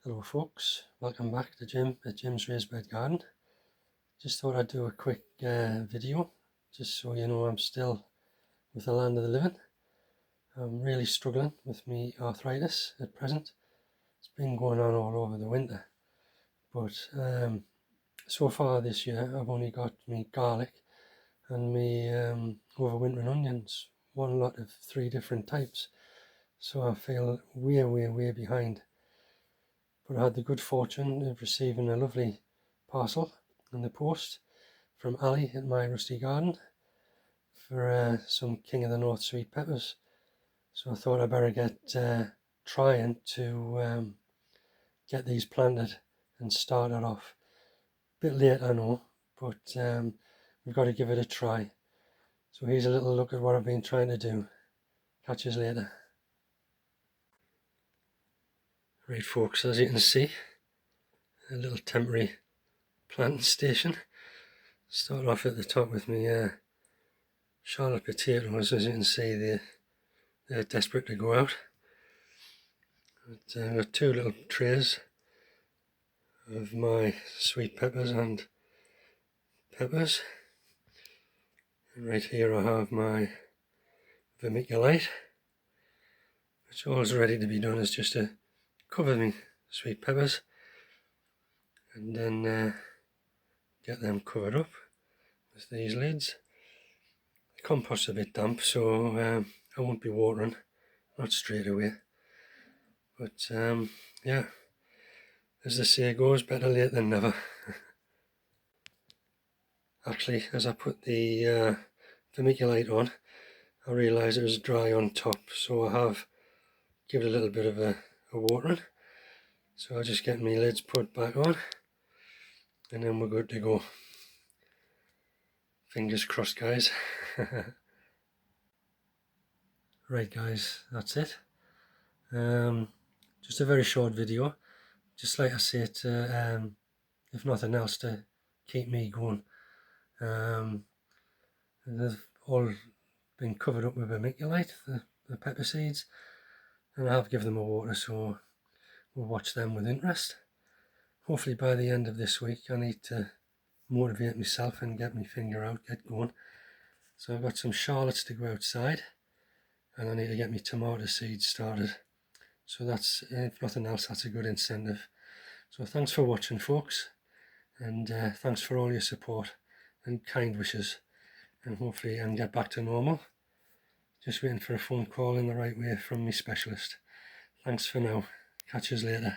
Hello folks, welcome back to Jim at Jimsraisedbedgarden. Just thought I'd do a quick video just so you know I'm still with the land of the living. I'm really struggling with my arthritis at present. It's been going on all over the winter, but so far this year I've only got me garlic and me overwintering onions, one lot of 3 different types, so I feel way behind. But I had the good fortune of receiving a lovely parcel in the post from Ali at my rusty garden for some King of the North sweet peppers. So I thought I'd better get trying to get these planted and started off. Bit late I know, but we've got to give it a try. So here's a little look at what I've been trying to do. Catch us later. Right folks, as you can see, a little temporary planting station. Start off at the top with my Charlotte potatoes. As you can see, they're desperate to go out. But, I've got 2 little trays of my sweet peppers and peppers. And right here I have my vermiculite, which all is ready to be done is just to cover my sweet peppers and then get them covered up with these lids. The compost's a bit damp, so I won't be watering, not straight away. But yeah, as the saying goes, better late than never. Actually, as I put the vermiculite on, I realised it was dry on top, so I have given it a little bit of a watering. So I'll just get my lids put back on and then we're good to go. Fingers crossed, guys. Right guys, that's it. Just a very short video, just like I say, to if nothing else, to keep me going. They've all been covered up with vermiculite, the pepper seeds, and I have given them a water, so we'll watch them with interest. Hopefully by the end of this week I need to motivate myself and get my finger out, get going. So I've got some shallots to go outside and I need to get my tomato seeds started. So that's, if nothing else, that's a good incentive. So thanks for watching folks, and thanks for all your support and kind wishes, and hopefully I can get back to normal. Just waiting for a phone call in the right way from my specialist. Thanks for now. Catch us later.